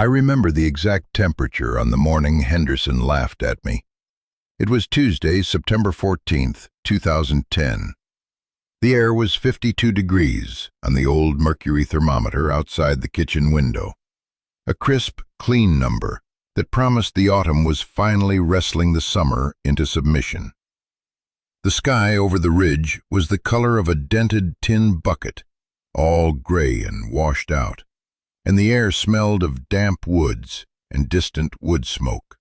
I remember the exact temperature on the morning Henderson laughed at me. It was Tuesday, September 14th, 2010. The air was 52 degrees on the old mercury thermometer outside the kitchen window. A crisp, clean number that promised the autumn was finally wrestling the summer into submission. The sky over the ridge was the color of a dented tin bucket, all gray and washed out, and the air smelled of damp woods and distant wood smoke.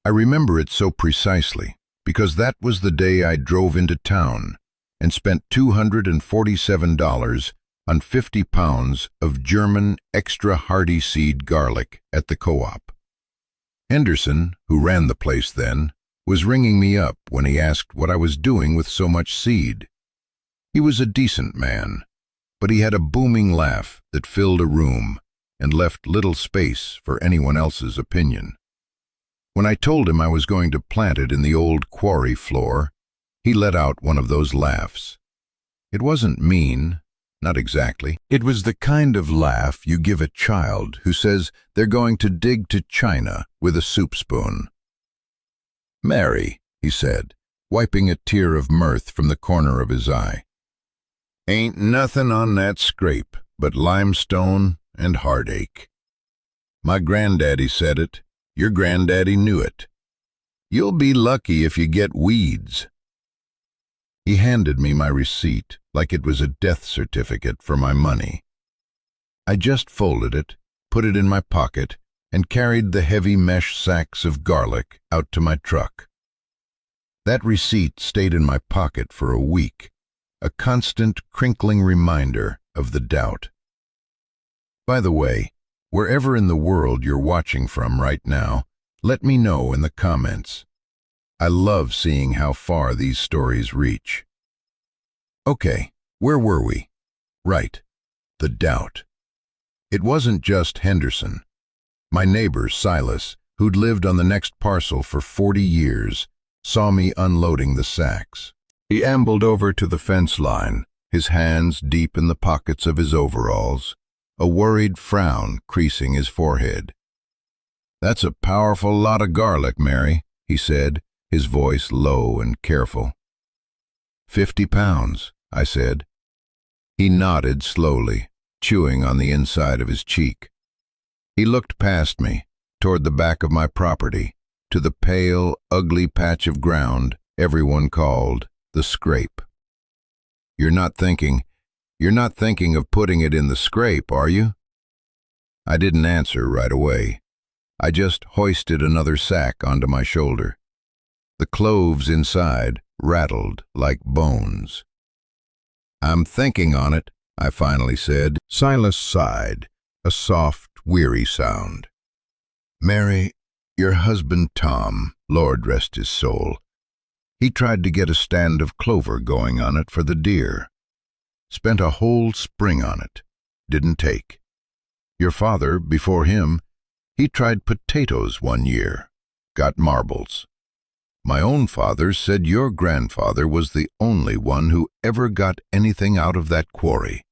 I remember it so precisely because that was the day I drove into town and spent $247 on 50 pounds of German extra hardy seed garlic at the co-op. Henderson, who ran the place then, was ringing me up when he asked what I was doing with so much seed. He was a decent man, but he had a booming laugh that filled a room and left little space for anyone else's opinion. When I told him I was going to plant it in the old quarry floor, he let out one of those laughs. It wasn't mean, not exactly. It was the kind of laugh you give a child who says they're going to dig to China with a soup spoon. "Mary," he said, wiping a tear of mirth from the corner of his eye, "ain't nothing on that scrape but limestone and heartache. My granddaddy said it. Your granddaddy knew it. You'll be lucky if you get weeds." He handed me my receipt like it was a death certificate for my money. I just folded it, put it in my pocket, and carried the heavy mesh sacks of garlic out to my truck. That receipt stayed in my pocket for a week, a constant crinkling reminder of the doubt. By the way, wherever in the world you're watching from right now, let me know in the comments. I love seeing how far these stories reach. Okay, where were we? Right, the doubt. It wasn't just Henderson. My neighbor, Silas, who'd lived on the next parcel for 40 years, saw me unloading the sacks. He ambled over to the fence line, his hands deep in the pockets of his overalls, a worried frown creasing his forehead. "That's a powerful lot of garlic, Mary," he said, his voice low and careful. 50 pounds, I said. He nodded slowly, chewing on the inside of his cheek. He looked past me, toward the back of my property, to the pale, ugly patch of ground everyone called the scrape. You're not thinking of putting it in the scrape, are you?" I didn't answer right away. I just hoisted another sack onto my shoulder. The cloves inside rattled like bones. "I'm thinking on it," I finally said. Silas sighed, a soft, weary sound. "Mary, your husband Tom, Lord rest his soul, he tried to get a stand of clover going on it for the deer. Spent a whole spring on it. Didn't take. Your father, before him, he tried potatoes one year. Got marbles. My own father said your grandfather was the only one who ever got anything out of that quarry,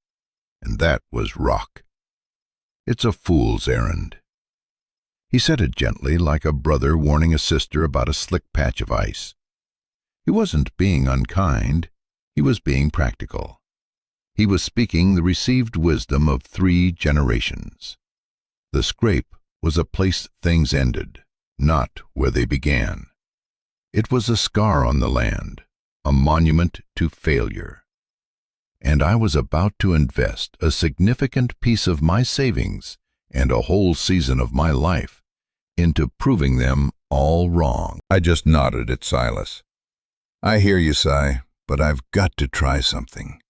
and that was rock. It's a fool's errand." He said it gently, like a brother warning a sister about a slick patch of ice. He wasn't being unkind, he was being practical. He was speaking the received wisdom of 3 generations. The scrape was a place things ended, not where they began. It was a scar on the land, a monument to failure. And I was about to invest a significant piece of my savings and a whole season of my life into proving them all wrong. I just nodded at Silas. "I hear you, Si, but I've got to try something."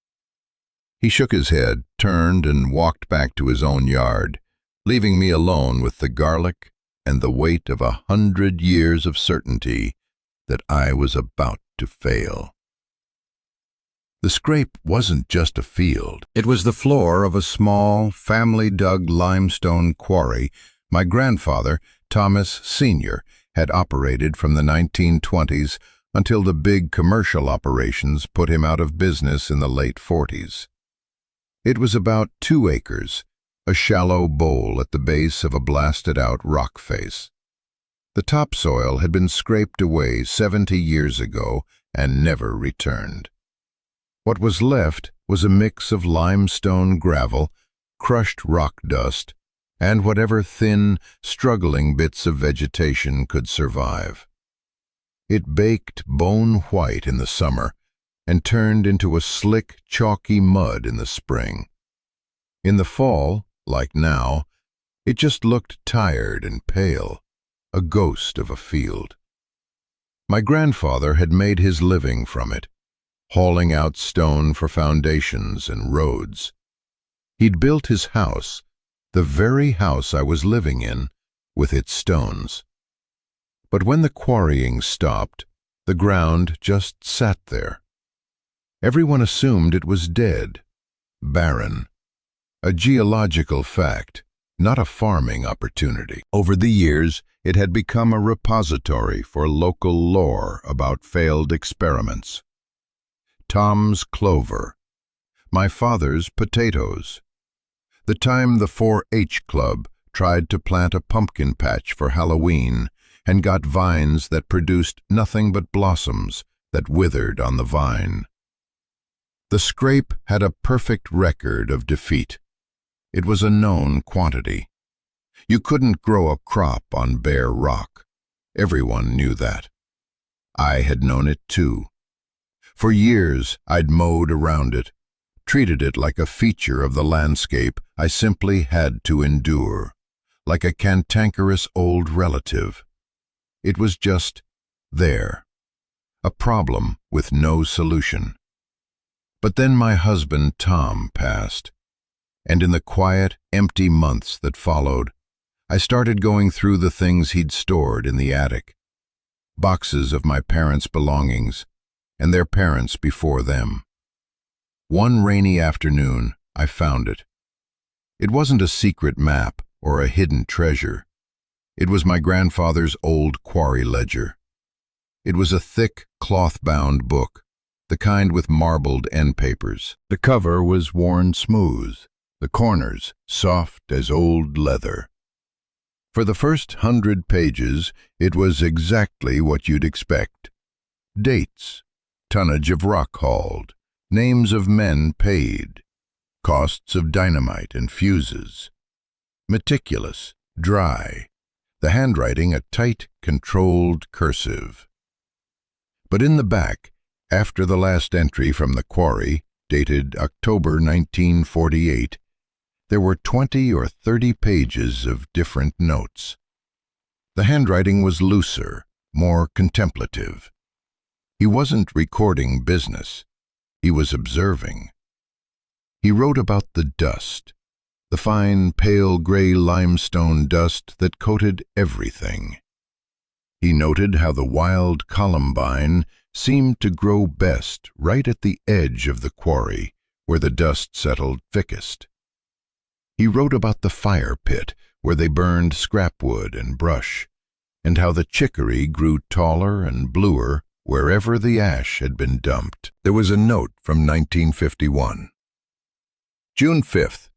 He shook his head, turned, and walked back to his own yard, leaving me alone with the garlic and the weight of 100 years of certainty that I was about to fail. The scrape wasn't just a field. It was the floor of a small, family-dug limestone quarry my grandfather, Thomas Sr., had operated from the 1920s until the big commercial operations put him out of business in the late 40s. It was about 2 acres, a shallow bowl at the base of a blasted-out rock face. The topsoil had been scraped away 70 years ago and never returned. What was left was a mix of limestone gravel, crushed rock dust, and whatever thin, struggling bits of vegetation could survive. It baked bone white in the summer and turned into a slick, chalky mud in the spring. In the fall, like now, it just looked tired and pale, a ghost of a field. My grandfather had made his living from it, hauling out stone for foundations and roads. He'd built his house, the very house I was living in, with its stones. But when the quarrying stopped, the ground just sat there. Everyone assumed it was dead, barren, a geological fact, not a farming opportunity. Over the years, it had become a repository for local lore about failed experiments. Tom's clover, my father's potatoes, the time the 4-H Club tried to plant a pumpkin patch for Halloween and got vines that produced nothing but blossoms that withered on the vine. The scrape had a perfect record of defeat. It was a known quantity. You couldn't grow a crop on bare rock. Everyone knew that. I had known it too. For years I'd mowed around it, treated it like a feature of the landscape I simply had to endure, like a cantankerous old relative. It was just there, a problem with no solution. But then my husband Tom passed, and in the quiet, empty months that followed, I started going through the things he'd stored in the attic, boxes of my parents' belongings and their parents before them. One rainy afternoon, I found it. It wasn't a secret map or a hidden treasure. It was my grandfather's old quarry ledger. It was a thick, cloth-bound book, the kind with marbled end papers. The cover was worn smooth, the corners soft as old leather. For the first 100 pages, it was exactly what you'd expect. Dates, tonnage of rock hauled, names of men paid, costs of dynamite and fuses. Meticulous, dry, the handwriting a tight, controlled cursive. But in the back, after the last entry from the quarry, dated October 1948, there were 20 or 30 pages of different notes. The handwriting was looser, more contemplative. He wasn't recording business. He was observing. He wrote about the dust, the fine, pale gray limestone dust that coated everything. He noted how the wild columbine seemed to grow best right at the edge of the quarry, where the dust settled thickest. He wrote about the fire pit, where they burned scrap wood and brush, and how the chicory grew taller and bluer wherever the ash had been dumped. There was a note from 1951. June 5th.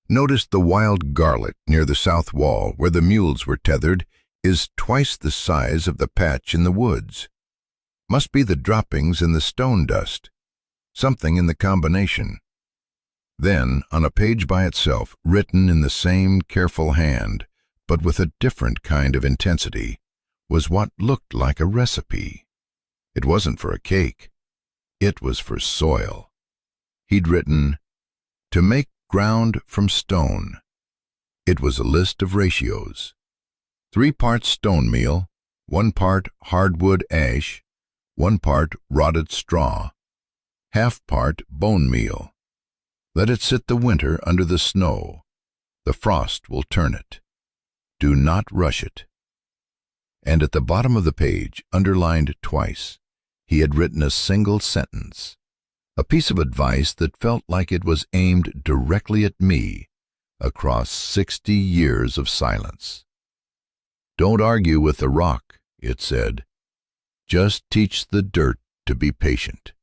Noticed the wild garlic near the south wall where the mules were tethered is twice the size of the patch in the woods. Must be the droppings in the stone dust. Something in the combination. Then, on a page by itself, written in the same careful hand, but with a different kind of intensity, was what looked like a recipe. It wasn't for a cake. It was for soil. He'd written, "To make ground from stone." It was a list of ratios. 3 parts stone meal, 1 part hardwood ash, 1 part rotted straw, ½ part bone meal. Let it sit the winter under the snow. The frost will turn it. Do not rush it. And at the bottom of the page, underlined twice, he had written a single sentence, a piece of advice that felt like it was aimed directly at me across 60 years of silence. "Don't argue with the rock," it said. "Just teach the dirt to be patient."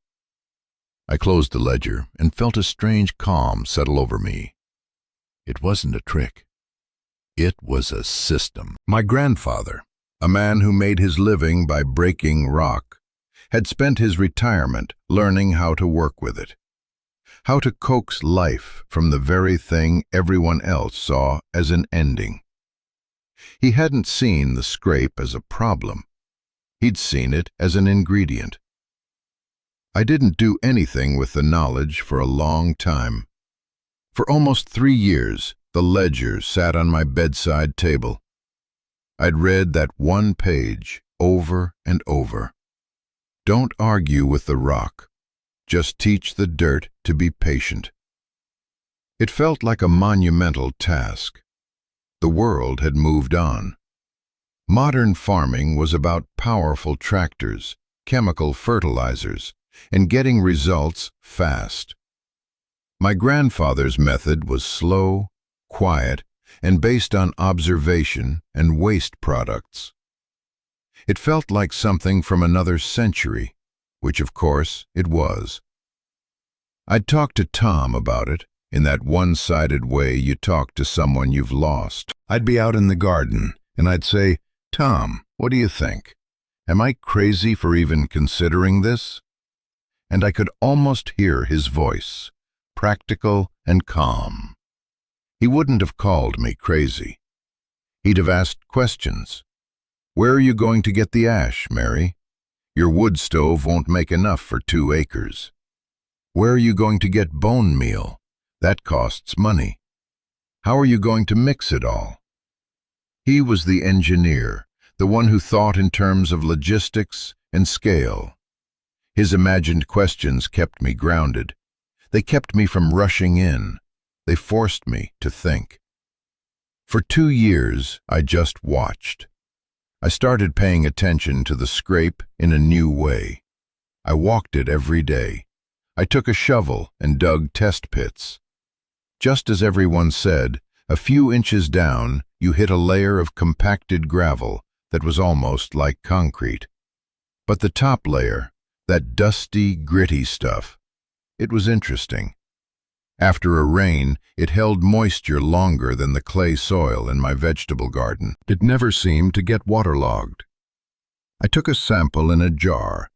I closed the ledger and felt a strange calm settle over me. It wasn't a trick. It was a system. My grandfather, a man who made his living by breaking rock, had spent his retirement learning how to work with it, how to coax life from the very thing everyone else saw as an ending. He hadn't seen the scrape as a problem. He'd seen it as an ingredient. I didn't do anything with the knowledge for a long time. For almost 3 years, the ledger sat on my bedside table. I'd read that one page over and over. Don't argue with the rock. Just teach the dirt to be patient. It felt like a monumental task. The world had moved on. Modern farming was about powerful tractors, chemical fertilizers, and getting results fast. My grandfather's method was slow, quiet, and based on observation and waste products. It felt like something from another century, which of course it was. I'd talk to Tom about it in that one-sided way you talk to someone you've lost. I'd be out in the garden, and I'd say, "Tom, what do you think? Am I crazy for even considering this?" And I could almost hear his voice, practical and calm. He wouldn't have called me crazy. He'd have asked questions. "Where are you going to get the ash, Mary? Your wood stove won't make enough for 2 acres. Where are you going to get bone meal? That costs money. How are you going to mix it all?" He was the engineer, the one who thought in terms of logistics and scale. His imagined questions kept me grounded. They kept me from rushing in. They forced me to think. For 2 years, I just watched. I started paying attention to the scrape in a new way. I walked it every day. I took a shovel and dug test pits. Just as everyone said, a few inches down, you hit a layer of compacted gravel that was almost like concrete. But the top layer, that dusty, gritty stuff, it was interesting. After a rain, it held moisture longer than the clay soil in my vegetable garden. It never seemed to get waterlogged. I took a sample in a jar,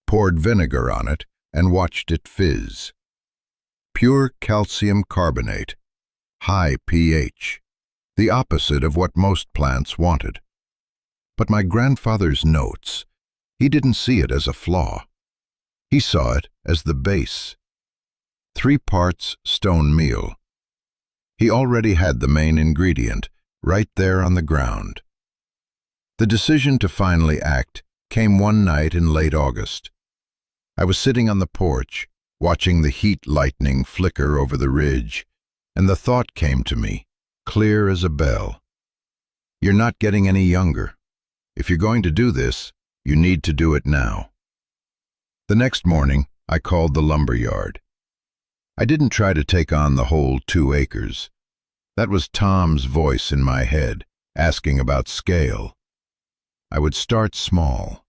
poured vinegar on it, and watched it fizz. Pure calcium carbonate, high pH, the opposite of what most plants wanted. But my grandfather's notes, he didn't see it as a flaw. He saw it as the base. 3 parts stone meal. He already had the main ingredient right there on the ground. The decision to finally act came one night in late August. I was sitting on the porch, watching the heat lightning flicker over the ridge, and the thought came to me, clear as a bell. You're not getting any younger. If you're going to do this, you need to do it now. The next morning, I called the lumber yard. I didn't try to take on the whole 2 acres. That was Tom's voice in my head, asking about scale. I would start small.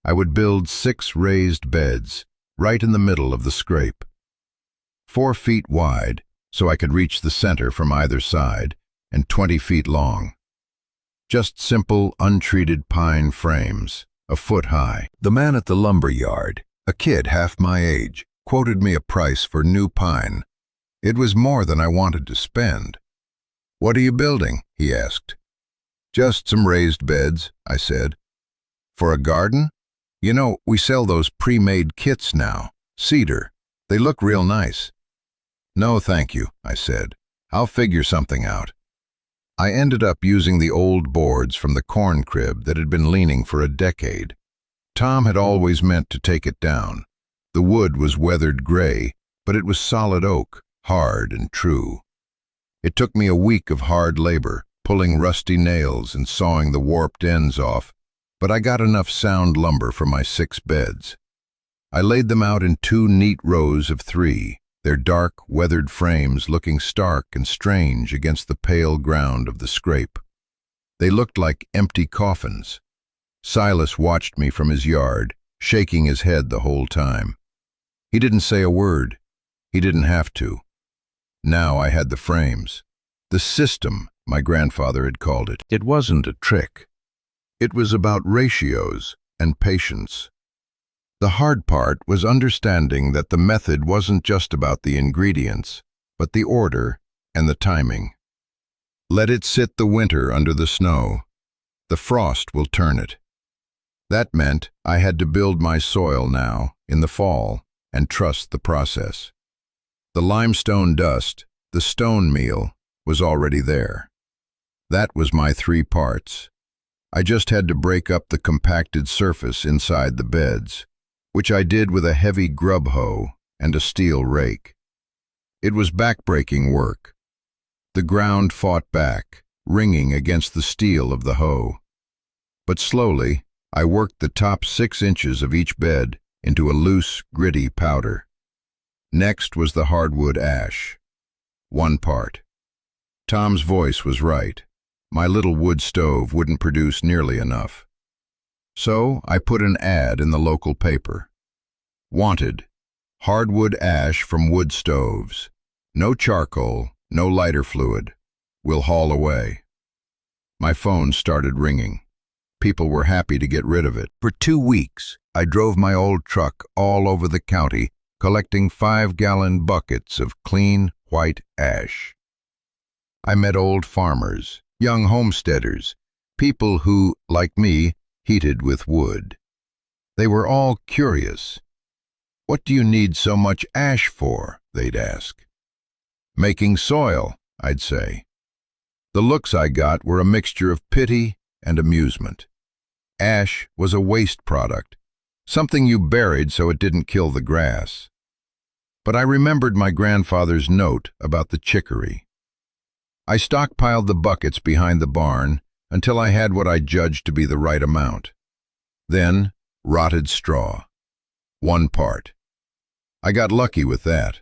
I would build 6 raised beds, right in the middle of the scrape. 4 feet wide, so I could reach the center from either side, and 20 feet long. Just simple, untreated pine frames, a foot high. The man at the lumber yard, a kid half my age, quoted me a price for new pine. It was more than I wanted to spend. "What are you building?" he asked. "Just some raised beds," I said. "For a garden? You know, we sell those pre-made kits now. Cedar. They look real nice." "No, thank you," I said. "I'll figure something out." I ended up using the old boards from the corn crib that had been leaning for a decade. Tom had always meant to take it down. The wood was weathered gray, but it was solid oak, hard and true. It took me a week of hard labor, pulling rusty nails and sawing the warped ends off, but I got enough sound lumber for my 6 beds. I laid them out in 2 neat rows of 3, their dark, weathered frames looking stark and strange against the pale ground of the scrape. They looked like empty coffins. Silas watched me from his yard, shaking his head the whole time. He didn't say a word. He didn't have to. Now I had the frames. The system, my grandfather had called it. It wasn't a trick. It was about ratios and patience. The hard part was understanding that the method wasn't just about the ingredients, but the order and the timing. Let it sit the winter under the snow. The frost will turn it. That meant I had to build my soil now, in the fall, and trust the process. The limestone dust, the stone meal, was already there. That was my 3 parts. I just had to break up the compacted surface inside the beds, which I did with a heavy grub hoe and a steel rake. It was back-breaking work. The ground fought back, ringing against the steel of the hoe. But slowly, I worked the top 6 inches of each bed into a loose, gritty powder. Next was the hardwood ash. 1 part. Tom's voice was right. My little wood stove wouldn't produce nearly enough. So I put an ad in the local paper. Wanted, hardwood ash from wood stoves. No charcoal, no lighter fluid. We'll haul away. My phone started ringing. People were happy to get rid of it. For 2 weeks, I drove my old truck all over the county, collecting 5-gallon buckets of clean, white ash. I met old farmers, young homesteaders, people who, like me, heated with wood. They were all curious. "What do you need so much ash for?" they'd ask. "Making soil," I'd say. The looks I got were a mixture of pity and amusement. Ash was a waste product, something you buried so it didn't kill the grass. But I remembered my grandfather's note about the chicory. I stockpiled the buckets behind the barn until I had what I judged to be the right amount. Then, rotted straw. 1 part. I got lucky with that.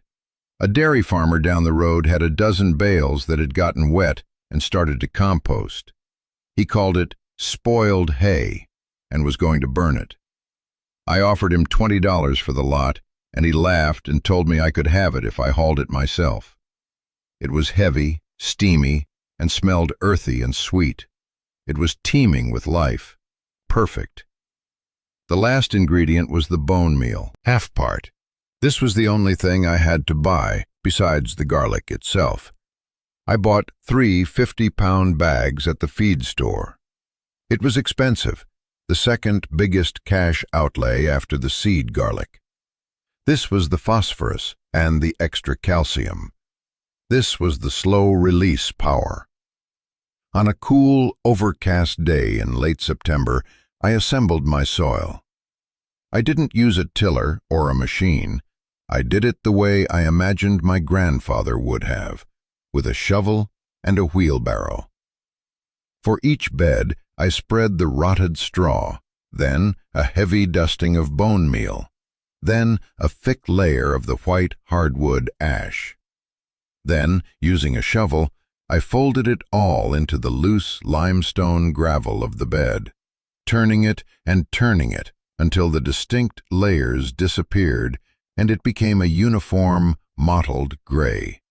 A dairy farmer down the road had a dozen bales that had gotten wet and started to compost. He called it spoiled hay and was going to burn it. I offered him $20 for the lot, and he laughed and told me I could have it if I hauled it myself. It was heavy, steamy, and smelled earthy and sweet. It was teeming with life. Perfect. The last ingredient was the bone meal, 1/2 part. This was the only thing I had to buy, besides the garlic itself. I bought 3 50-pound bags at the feed store. It was expensive, the second biggest cash outlay after the seed garlic. This was the phosphorus and the extra calcium. This was the slow-release power. On a cool, overcast day in late September, I assembled my soil. I didn't use a tiller or a machine. I did it the way I imagined my grandfather would have, with a shovel and a wheelbarrow. For each bed, I spread the rotted straw, then a heavy dusting of bone meal, then a thick layer of the white hardwood ash. Then, using a shovel, I folded it all into the loose limestone gravel of the bed, turning it and turning it until the distinct layers disappeared and it became a uniform, mottled gray.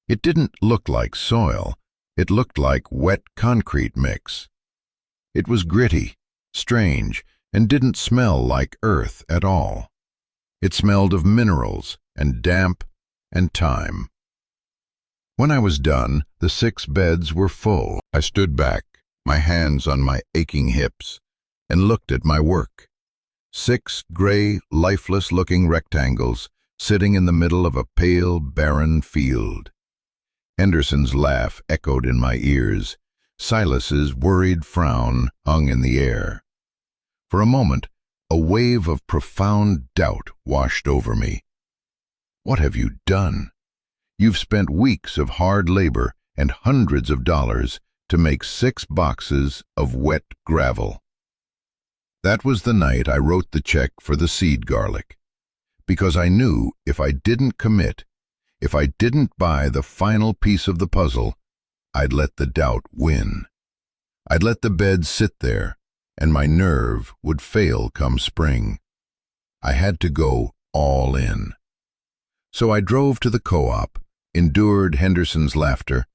It didn't look like soil, it looked like wet concrete mix. It was gritty, strange, and didn't smell like earth at all. It smelled of minerals and damp and time. When I was done, the 6 beds were full. I stood back, my hands on my aching hips, and looked at my work. 6 gray, lifeless-looking rectangles sitting in the middle of a pale, barren field. Henderson's laugh echoed in my ears. Silas's worried frown hung in the air. For a moment, a wave of profound doubt washed over me. What have you done? You've spent weeks of hard labor and hundreds of dollars to make 6 boxes of wet gravel. That was the night I wrote the check for the seed garlic, because I knew if I didn't commit, if I didn't buy the final piece of the puzzle, I'd let the doubt win. I'd let the bed sit there, and my nerve would fail come spring. I had to go all in. So I drove to the co-op, endured Henderson's laughter,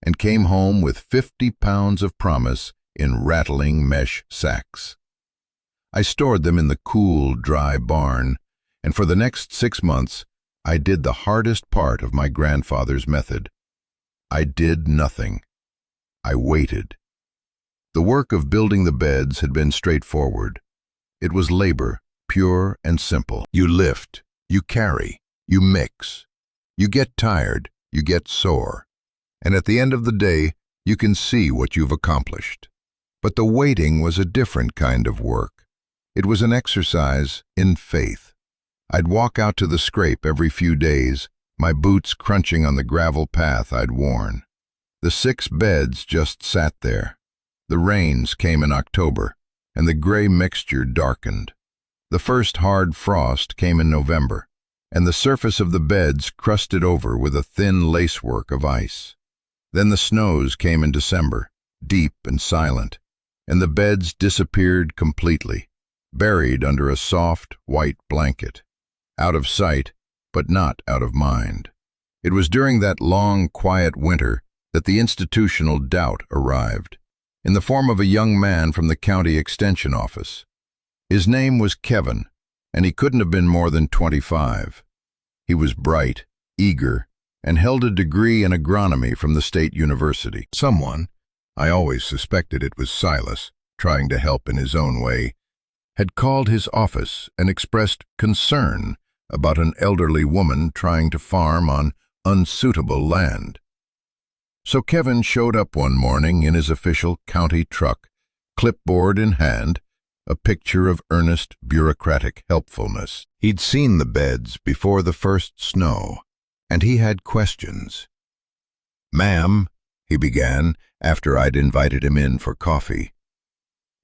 and came home with 50 pounds of promise in rattling mesh sacks. I stored them in the cool, dry barn, and for the next 6 months, I did the hardest part of my grandfather's method. I did nothing. I waited. The work of building the beds had been straightforward. It was labor, pure and simple. You lift, you carry, you mix. You get tired, you get sore. And at the end of the day, you can see what you've accomplished. But the waiting was a different kind of work. It was an exercise in faith. I'd walk out to the scrape every few days, my boots crunching on the gravel path I'd worn. The 6 beds just sat there. The rains came in October, and the gray mixture darkened. The first hard frost came in November, and the surface of the beds crusted over with a thin lacework of ice. Then the snows came in December, deep and silent, and the beds disappeared completely, buried under a soft, white blanket. Out of sight, but not out of mind. It was during that long, quiet winter that the institutional doubt arrived, in the form of a young man from the county extension office. His name was Kevin, and he couldn't have been more than 25. He was bright, eager, and held a degree in agronomy from the state university. Someone, I always suspected it was Silas, trying to help in his own way, had called his office and expressed concern about an elderly woman trying to farm on unsuitable land. So Kevin showed up one morning in his official county truck, clipboard in hand, a picture of earnest bureaucratic helpfulness. He'd seen the beds before the first snow, and he had questions. "Ma'am," he began, after I'd invited him in for coffee,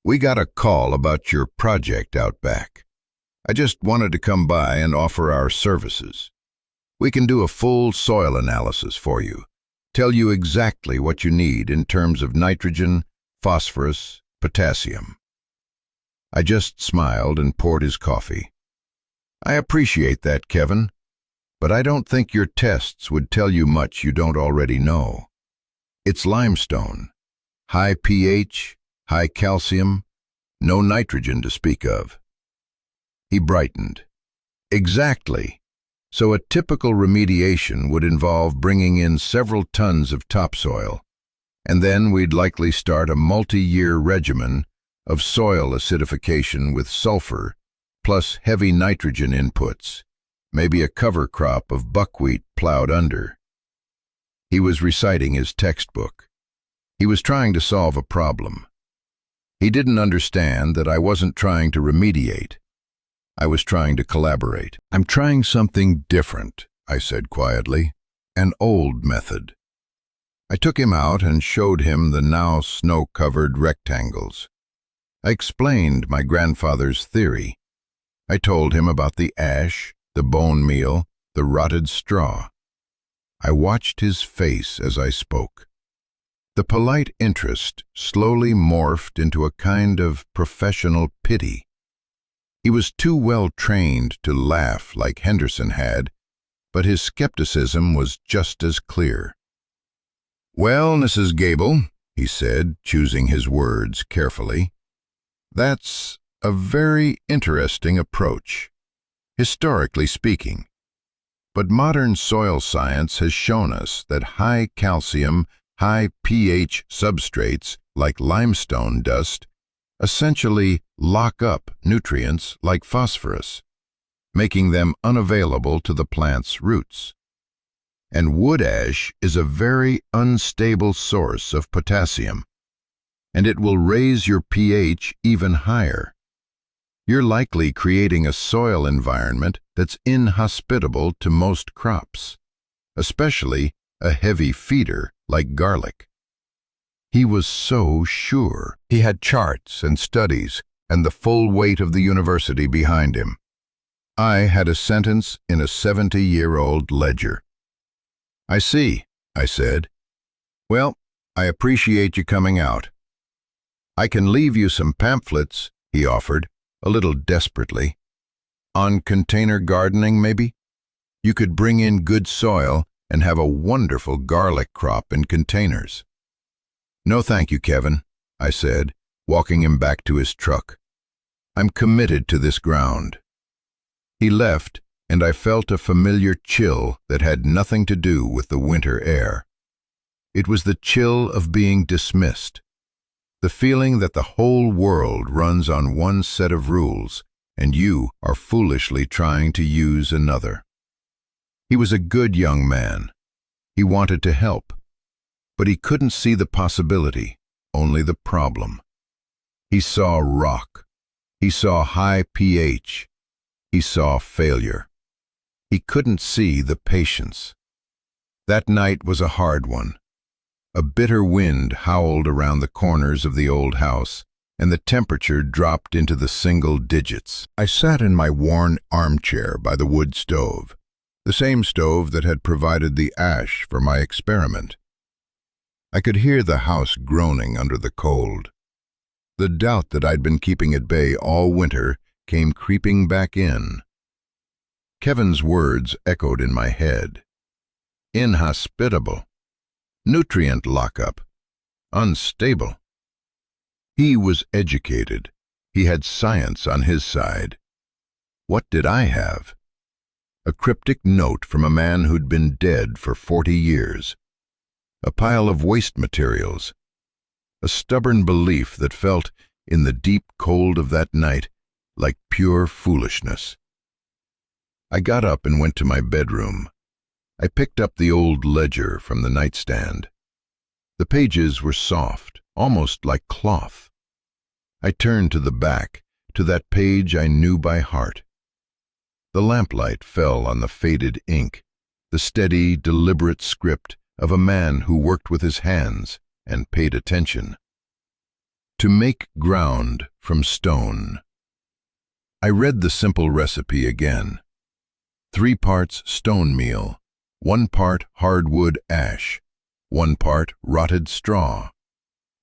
"we got a call about your project out back. I just wanted to come by and offer our services. We can do a full soil analysis for you, tell you exactly what you need in terms of nitrogen, phosphorus, potassium." I just smiled and poured his coffee. "I appreciate that, Kevin, but I don't think your tests would tell you much you don't already know. It's limestone, high pH, high calcium, no nitrogen to speak of." He brightened. "Exactly. So a typical remediation would involve bringing in several tons of topsoil, and then we'd likely start a multi-year regimen of soil acidification with sulfur, plus heavy nitrogen inputs, maybe a cover crop of buckwheat plowed under." He was reciting his textbook. He was trying to solve a problem. He didn't understand that I wasn't trying to remediate. I was trying to collaborate. "I'm trying something different," I said quietly, "an old method." I took him out and showed him the now snow-covered rectangles. I explained my grandfather's theory. I told him about the ash, the bone meal, the rotted straw. I watched his face as I spoke. The polite interest slowly morphed into a kind of professional pity. He was too well trained to laugh like Henderson had, but his skepticism was just as clear. "Well, Mrs. Gable," he said, choosing his words carefully, "that's a very interesting approach, historically speaking. But modern soil science has shown us that high calcium, high pH substrates like limestone dust essentially lock up nutrients like phosphorus, making them unavailable to the plant's roots. And wood ash is a very unstable source of potassium, and it will raise your pH even higher. You're likely creating a soil environment that's inhospitable to most crops, especially a heavy feeder like garlic." He was so sure. He had charts and studies and the full weight of the university behind him. I had a sentence in a 70-year-old ledger. "I see," I said. "Well, I appreciate you coming out. I can leave you some pamphlets," he offered, a little desperately. "On container gardening, maybe? You could bring in good soil and have a wonderful garlic crop in containers. "No thank you, Kevin," I said, walking him back to his truck. "I'm committed to this ground." He left, and I felt a familiar chill that had nothing to do with the winter air. It was the chill of being dismissed, the feeling that the whole world runs on one set of rules and you are foolishly trying to use another. He was a good young man. He wanted to help, but he couldn't see the possibility, only the problem. He saw rock. He saw high pH. He saw failure. He couldn't see the patience. That night was a hard one. A bitter wind howled around the corners of the old house, and the temperature dropped into the single digits. I sat in my worn armchair by the wood stove, the same stove that had provided the ash for my experiment. I could hear the house groaning under the cold. The doubt that I'd been keeping at bay all winter came creeping back in. Kevin's words echoed in my head. Inhospitable. Nutrient lockup. Unstable. He was educated. He had science on his side. What did I have? A cryptic note from a man who'd been dead for 40 years. A pile of waste materials. A stubborn belief that felt, in the deep cold of that night, like pure foolishness. I got up and went to my bedroom. I picked up the old ledger from the nightstand. The pages were soft, almost like cloth. I turned to the back, to that page I knew by heart. The lamplight fell on the faded ink, the steady, deliberate script of a man who worked with his hands and paid attention. To make ground from stone. I read the simple recipe again. 3 parts stone meal, 1 part hardwood ash, 1 part rotted straw,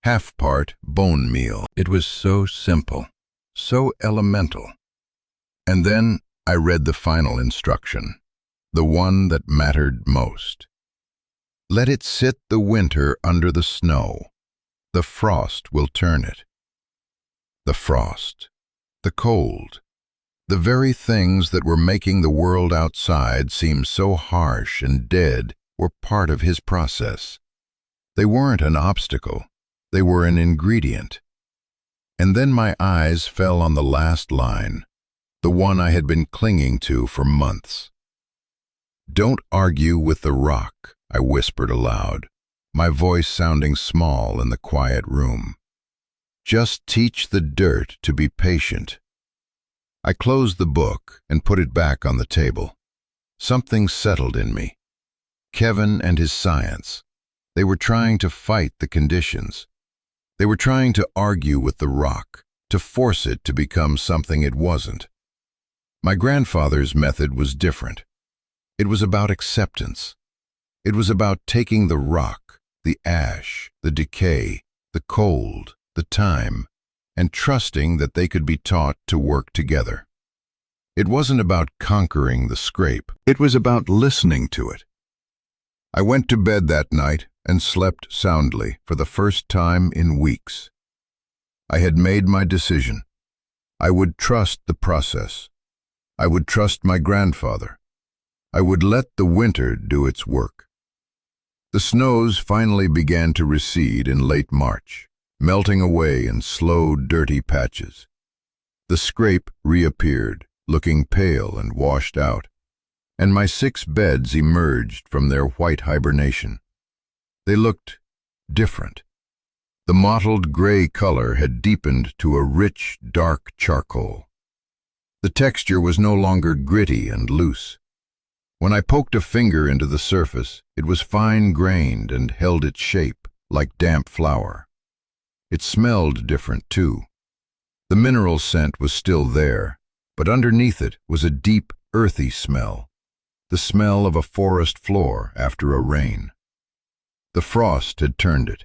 ½ part bone meal. It was so simple, so elemental. And then I read the final instruction, the one that mattered most. Let it sit the winter under the snow. The frost will turn it. The frost, the cold, the very things that were making the world outside seem so harsh and dead were part of his process. They weren't an obstacle. They were an ingredient. And then my eyes fell on the last line, the one I had been clinging to for months. "Don't argue with the rock," I whispered aloud, my voice sounding small in the quiet room. "Just teach the dirt to be patient." I closed the book and put it back on the table. Something settled in me. Kevin and his science. They were trying to fight the conditions. They were trying to argue with the rock, to force it to become something it wasn't. My grandfather's method was different. It was about acceptance. It was about taking the rock, the ash, the decay, the cold, the time, and trusting that they could be taught to work together. It wasn't about conquering the scrape. It was about listening to it. I went to bed that night and slept soundly for the first time in weeks. I had made my decision. I would trust the process. I would trust my grandfather. I would let the winter do its work. The snows finally began to recede in late March, melting away in slow, dirty patches. The scrape reappeared, looking pale and washed out, and my 6 beds emerged from their white hibernation. They looked different. The mottled gray color had deepened to a rich, dark charcoal. The texture was no longer gritty and loose. When I poked a finger into the surface, it was fine-grained and held its shape, like damp flour. It smelled different, too. The mineral scent was still there, but underneath it was a deep, earthy smell, the smell of a forest floor after a rain. The frost had turned it.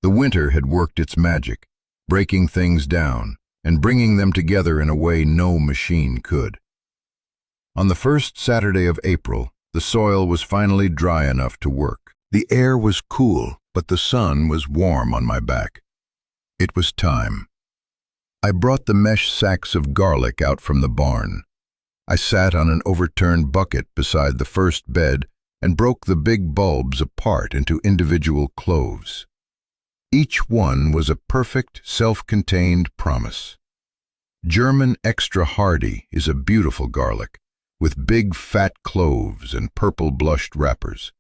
The winter had worked its magic, breaking things down and bringing them together in a way no machine could. On the first Saturday of April, The soil was finally dry enough to work. The air was cool, but the sun was warm on my back. It was time. I brought the mesh sacks of garlic out from the barn. I sat on an overturned bucket beside the first bed and broke the big bulbs apart into individual cloves. Each one was a perfect, self-contained promise. German Extra Hardy is a beautiful garlic, with big fat cloves and purple blushed wrappers.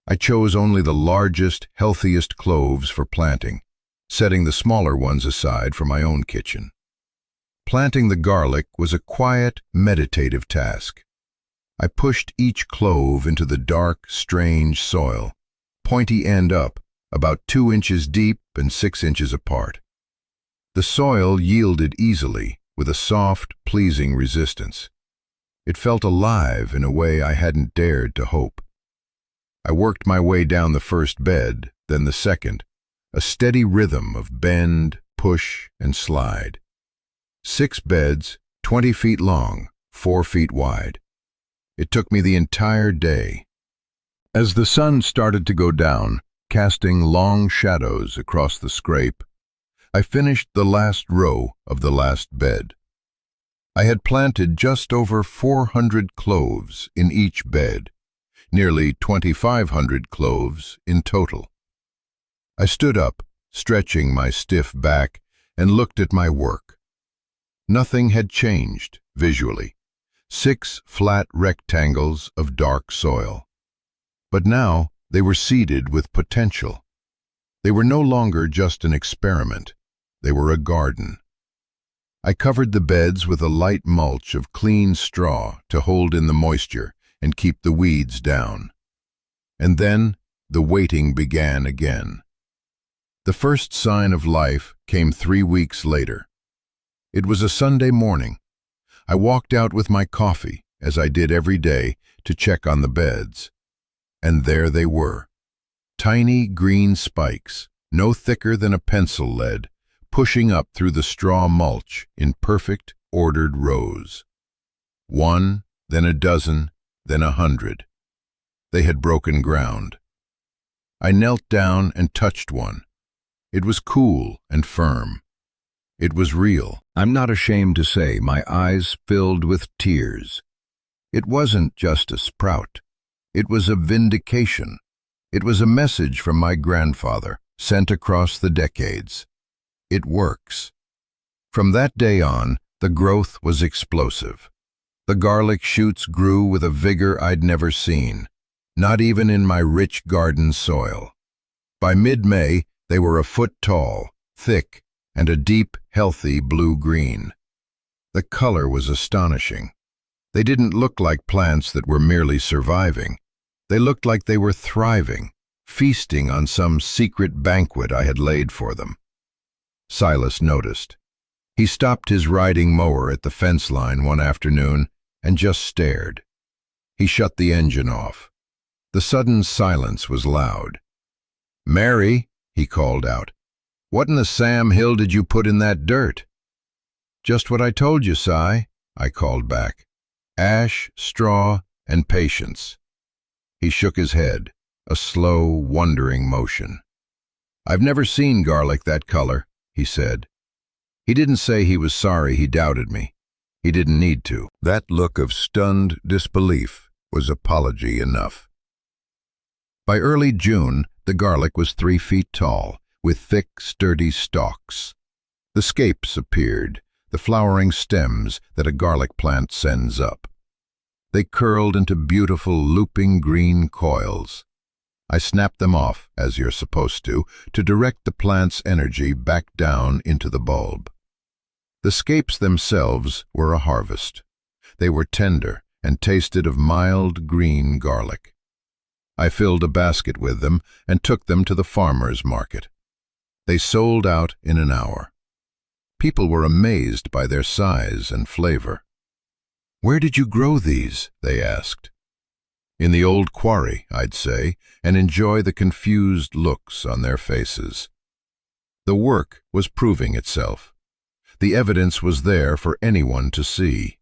I chose only the largest, healthiest cloves for planting, setting the smaller ones aside for my own kitchen. Planting the garlic was a quiet, meditative task. I pushed each clove into the dark, strange soil, pointy end up, about 2 inches deep and 6 inches apart. The soil yielded easily, with a soft, pleasing resistance. It felt alive in a way I hadn't dared to hope. I worked my way down the first bed, then the second, a steady rhythm of bend, push, and slide. 6 beds, 20 feet long, 4 feet wide. It took me the entire day. As the sun started to go down, casting long shadows across the scrape, I finished the last row of the last bed. I had planted just over 400 cloves in each bed, nearly 2,500 cloves in total. I stood up, stretching my stiff back, and looked at my work. Nothing had changed, visually. 6 flat rectangles of dark soil. But now they were seeded with potential. They were no longer just an experiment. They were a garden. I covered the beds with a light mulch of clean straw to hold in the moisture and keep the weeds down. And then the waiting began again. The first sign of life came 3 weeks later. It was a Sunday morning. I walked out with my coffee, as I did every day, to check on the beds. And there they were. Tiny green spikes, no thicker than a pencil lead, pushing up through the straw mulch in perfect, ordered rows. 1, then a dozen, then 100. They had broken ground. I knelt down and touched one. It was cool and firm. It was real. I'm not ashamed to say my eyes filled with tears. It wasn't just a sprout. It was a vindication. It was a message from my grandfather, sent across the decades. It works. From that day on, the growth was explosive. The garlic shoots grew with a vigor I'd never seen, not even in my rich garden soil. By mid-May, they were a foot tall, thick, and a deep, healthy blue-green. The color was astonishing. They didn't look like plants that were merely surviving. They looked like they were thriving, feasting on some secret banquet I had laid for them. Silas noticed. He stopped his riding mower at the fence line one afternoon and just stared. He shut the engine off. The sudden silence was loud. "Mary," he called out, "what in the Sam Hill did you put in that dirt?" "Just what I told you, Si," I called back. "Ash, straw, and patience." He shook his head, a slow, wondering motion. "I've never seen garlic that color," he said. He didn't say he was sorry he doubted me. He didn't need to. That look of stunned disbelief was apology enough. By early June, the garlic was 3 feet tall, with thick, sturdy stalks. The scapes appeared, the flowering stems that a garlic plant sends up. They curled into beautiful, looping green coils. I snapped them off, as you're supposed to direct the plant's energy back down into the bulb. The scapes themselves were a harvest. They were tender and tasted of mild green garlic. I filled a basket with them and took them to the farmer's market. They sold out in an hour. People were amazed by their size and flavor. "Where did you grow these?" they asked. "In the old quarry," I'd say, and enjoy the confused looks on their faces. The work was proving itself. The evidence was there for anyone to see.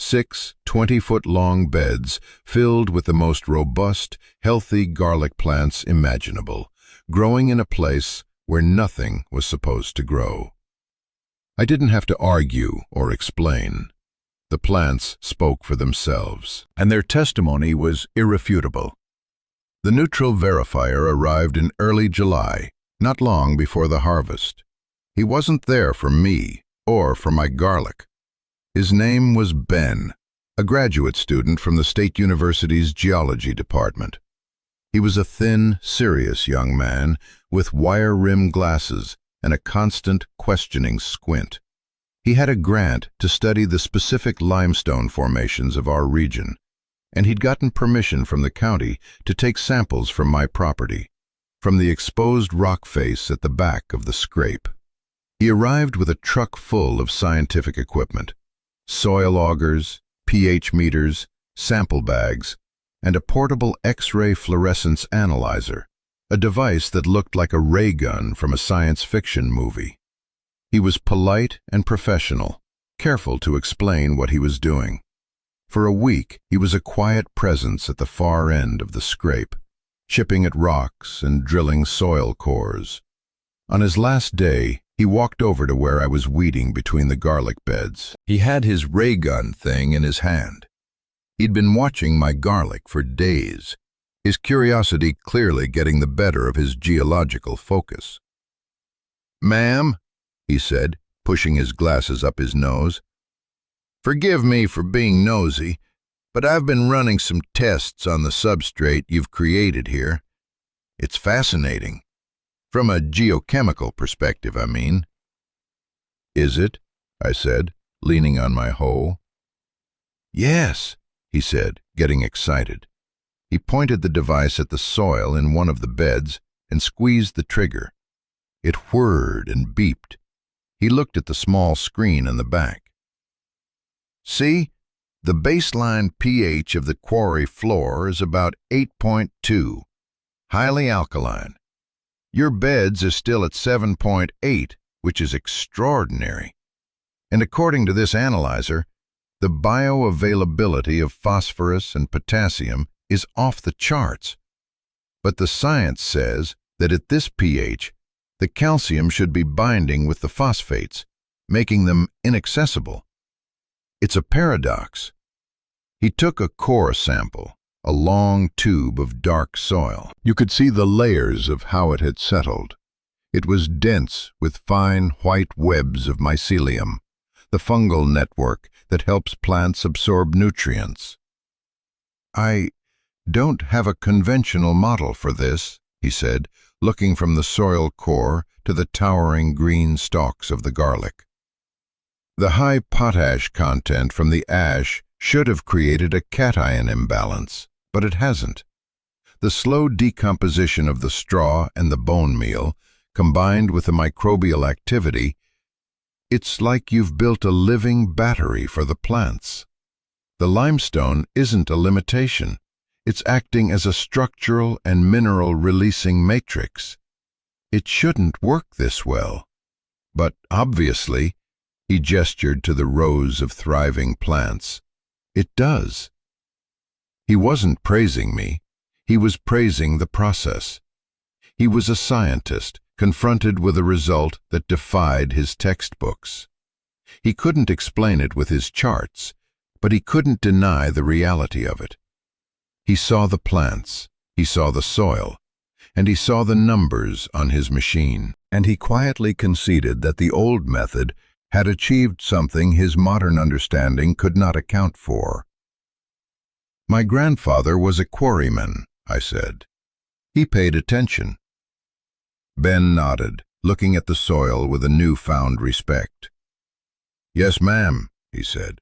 6 20-foot-long beds filled with the most robust, healthy garlic plants imaginable, growing in a place where nothing was supposed to grow. I didn't have to argue or explain. The plants spoke for themselves, and their testimony was irrefutable. The neutral verifier arrived in early July, not long before the harvest. He wasn't there for me or for my garlic. His name was Ben, a graduate student from the State University's geology department. He was a thin, serious young man with wire-rimmed glasses and a constant, questioning squint. He had a grant to study the specific limestone formations of our region, and he'd gotten permission from the county to take samples from my property, from the exposed rock face at the back of the scrape. He arrived with a truck full of scientific equipment: soil augers, pH meters, sample bags, and a portable X-ray fluorescence analyzer, a device that looked like a ray gun from a science fiction movie. He was polite and professional, careful to explain what he was doing. For a week, he was a quiet presence at the far end of the scrape, chipping at rocks and drilling soil cores. On his last day, he walked over to where I was weeding between the garlic beds. He had his ray gun thing in his hand. He'd been watching my garlic for days, his curiosity clearly getting the better of his geological focus. "Ma'am," he said, pushing his glasses up his nose, "forgive me for being nosy, but I've been running some tests on the substrate you've created here. It's fascinating. From a geochemical perspective, I mean." "Is it?" I said, leaning on my hoe. "Yes," he said, getting excited. He pointed the device at the soil in one of the beds and squeezed the trigger. It whirred and beeped. He looked at the small screen in the back. "See, the baseline pH of the quarry floor is about 8.2, highly alkaline. Your beds are still at 7.8, which is extraordinary. And according to this analyzer, the bioavailability of phosphorus and potassium is off the charts. But the science says that at this pH, the calcium should be binding with the phosphates, making them inaccessible. It's a paradox." He took a core sample, a long tube of dark soil. You could see the layers of how it had settled. It was dense with fine white webs of mycelium, the fungal network that helps plants absorb nutrients. "I don't have a conventional model for this," he said, looking from the soil core to the towering green stalks of the garlic. "The high potash content from the ash should have created a cation imbalance, but it hasn't. The slow decomposition of the straw and the bone meal, combined with the microbial activity, it's like you've built a living battery for the plants. The limestone isn't a limitation. It's acting as a structural and mineral releasing matrix. It shouldn't work this well. But obviously," he gestured to the rows of thriving plants, "it does." He wasn't praising me. He was praising the process. He was a scientist, confronted with a result that defied his textbooks. He couldn't explain it with his charts, but he couldn't deny the reality of it. He saw the plants, he saw the soil, and he saw the numbers on his machine, and he quietly conceded that the old method had achieved something his modern understanding could not account for. "My grandfather was a quarryman," I said. He paid attention. Ben nodded, looking at the soil with a newfound respect. "Yes, ma'am," he said.